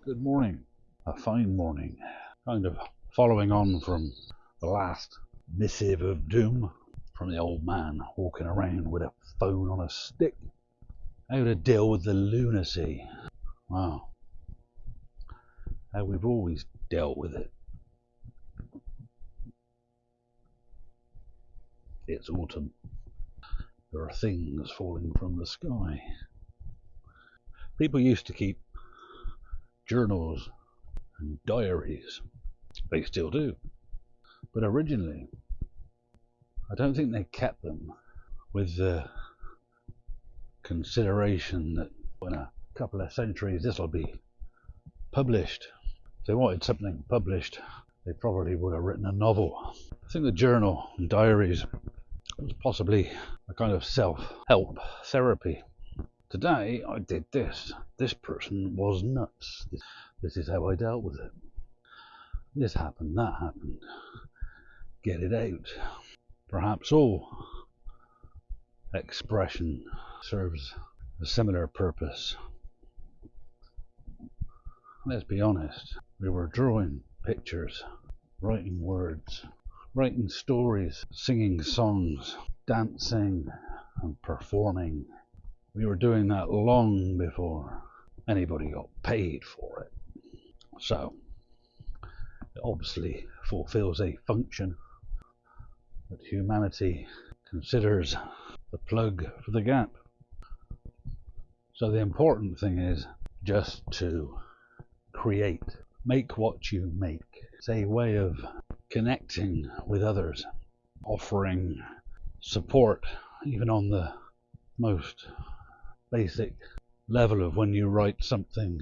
Good morning. A fine morning. Kind of following on from the last missive of doom from the old man walking around with a phone on a stick. How to deal with the lunacy. Wow. How we've always dealt with it. It's autumn. There are things falling from the sky. People used to keep journals and diaries. They still do. But originally, I don't think they kept them with the consideration that in a couple of centuries this will be published. If they wanted something published, they probably would have written a novel. I think the journal and diaries was possibly a kind of self-help therapy. Today I did this. This person was nuts. This is how I dealt with it. This happened, that happened. Get it out. Perhaps all expression serves a similar purpose. Let's be honest. We were drawing pictures, writing words, writing stories, singing songs, dancing and performing. We were doing that long before anybody got paid for it. So, it obviously fulfills a function that humanity considers the plug for the gap. So the important thing is just to create. Make what you make. It's a way of connecting with others, offering support even on the most basic level of when you write something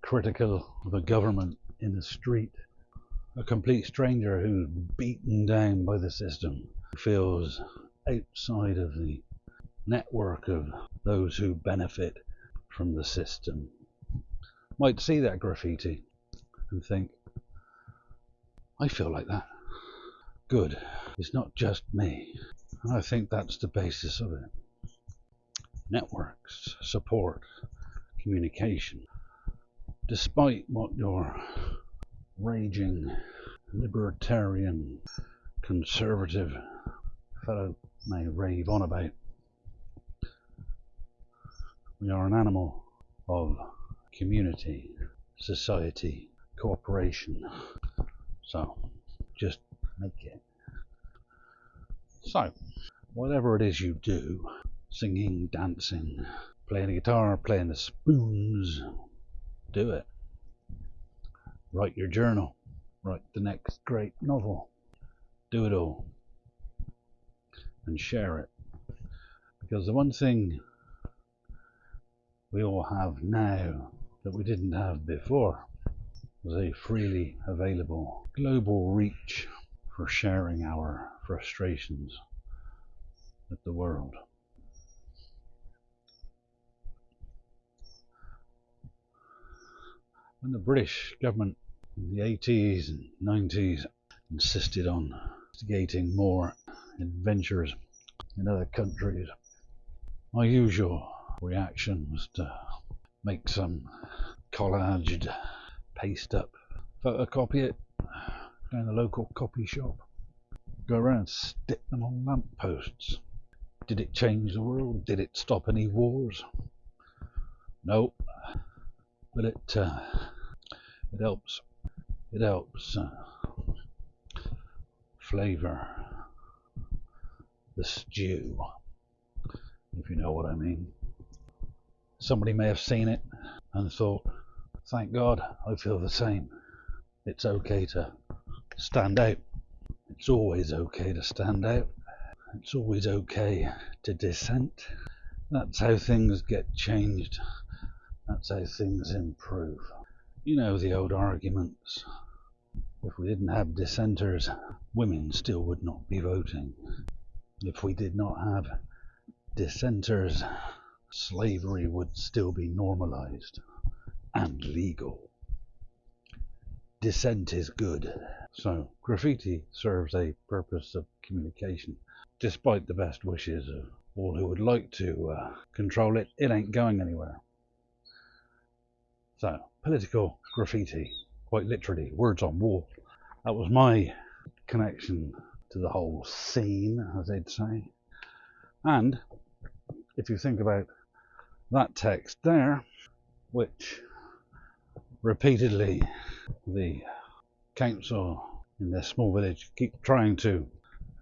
critical of a government in the street. A complete stranger who's beaten down by the system feels outside of the network of those who benefit from the system might see that graffiti and think, I feel like that. Good. It's not just me. And I think that's the basis of it. Networks, support, communication. Despite what your raging, libertarian, conservative fellow may rave on about, we are an animal of community, society, cooperation. So, just make it. So, whatever it is you do, singing, dancing, playing the guitar, playing the spoons, do it. Write your journal, write the next great novel, do it all, and share it. Because the one thing we all have now that we didn't have before was a freely available global reach for sharing our frustrations with the world. When the British government in the 80s and 90s insisted on instigating more adventures in other countries, my usual reaction was to make some collaged, paste up, photocopy it, go in the local copy shop, go around, stick them on lampposts. Did it change the world? Did it stop any wars? No, but it helps. It helps flavour the stew, if you know what I mean. Somebody may have seen it and thought, thank God, I feel the same. It's okay to stand out. It's always okay to stand out. It's always okay to dissent. That's how things get changed. That's how things improve. You know the old arguments. If we didn't have dissenters, women still would not be voting. If we did not have dissenters, slavery would still be normalized and legal. Dissent is good. So graffiti serves a purpose of communication. Despite the best wishes of all who would like to control it, it ain't going anywhere. So, political graffiti, quite literally, words on wall. That was my connection to the whole scene, as they'd say. And if you think about that text there, which repeatedly the council in this small village keep trying to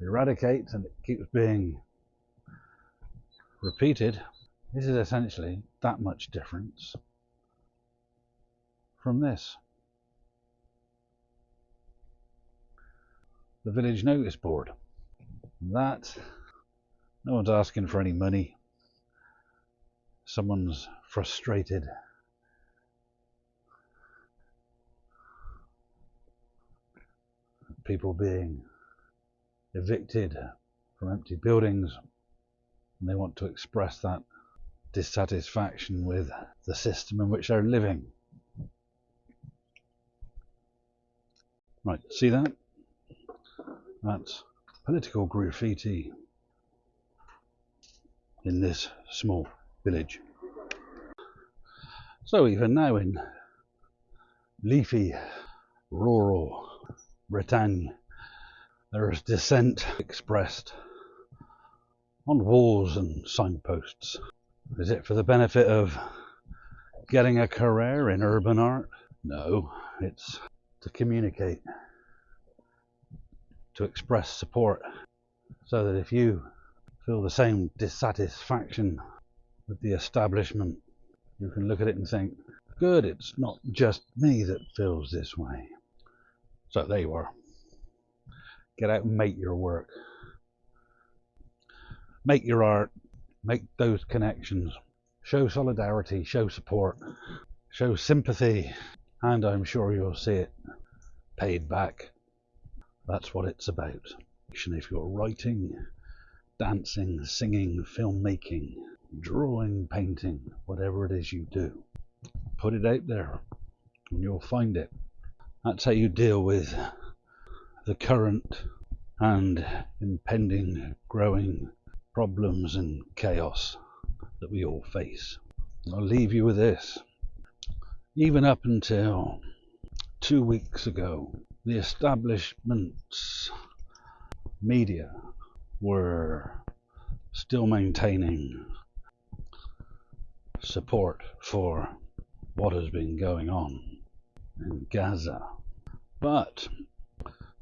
eradicate, and it keeps being repeated, this is essentially that much difference from this. The village notice board. That, no one's asking for any money. Someone's frustrated. People being evicted from empty buildings, and they want to express that dissatisfaction with the system in which they're living. Right, see that? That's political graffiti in this small village. So even now in leafy, rural Bretagne, there is dissent expressed on walls and signposts. Is it for the benefit of getting a career in urban art? No, it's to communicate, to express support, so that if you feel the same dissatisfaction with the establishment, you can look at it and think, good, it's not just me that feels this way. So there you are. Get out and make your work. Make your art, make those connections, show solidarity, show support, show sympathy, and I'm sure you'll see it paid back. That's what it's about. If you're writing, dancing, singing, filmmaking, drawing, painting, whatever it is you do, put it out there and you'll find it. That's how you deal with the current and impending growing problems and chaos that we all face. I'll leave you with this. Even up until 2 weeks ago, the establishment's media were still maintaining support for what has been going on in Gaza. But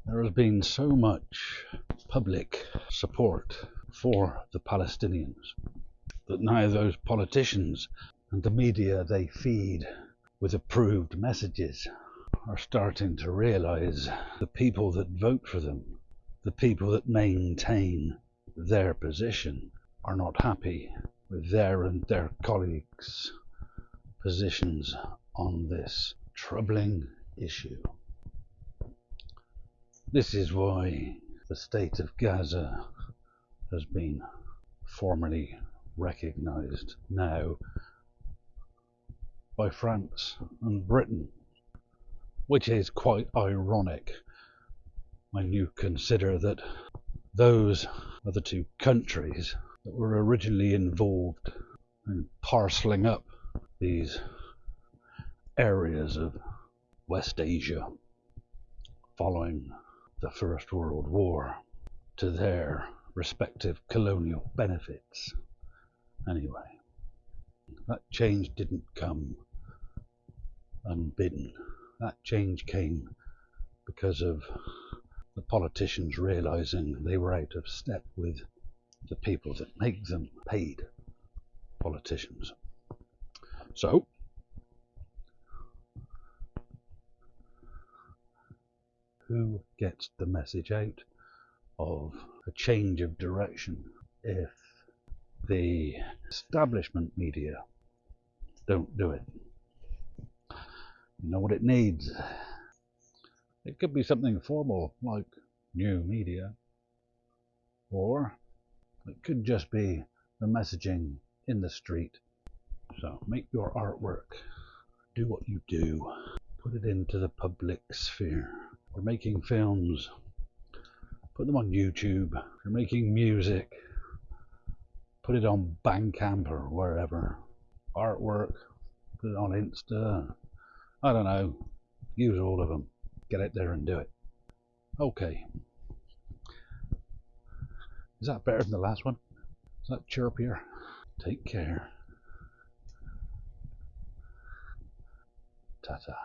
there has been so much public support for the Palestinians that now those politicians and the media they feed with approved messages are starting to realize the people that vote for them, the people that maintain their position, are not happy with their and their colleagues' positions on this troubling issue. This is why the state of Gaza has been formally recognized now by France and Britain, which is quite ironic when you consider that those are the two countries that were originally involved in parcelling up these areas of West Asia following the First World War to their respective colonial benefits. Anyway, that change didn't come unbidden. That change came because of the politicians realizing they were out of step with the people that make them, paid politicians. So, who gets the message out of a change of direction if the establishment media don't do it? You know what it needs? It could be something formal like new media, or it could just be the messaging in the street. So make your artwork, do what you do, put it into the public sphere. If you're making films, put them on YouTube. If you're making music, put it on Bandcamp or wherever. Artwork, put it on Insta. I don't know. Use all of them. Get out there and do it. Okay. Is that better than the last one? Is that chirpier? Take care. Ta-ta.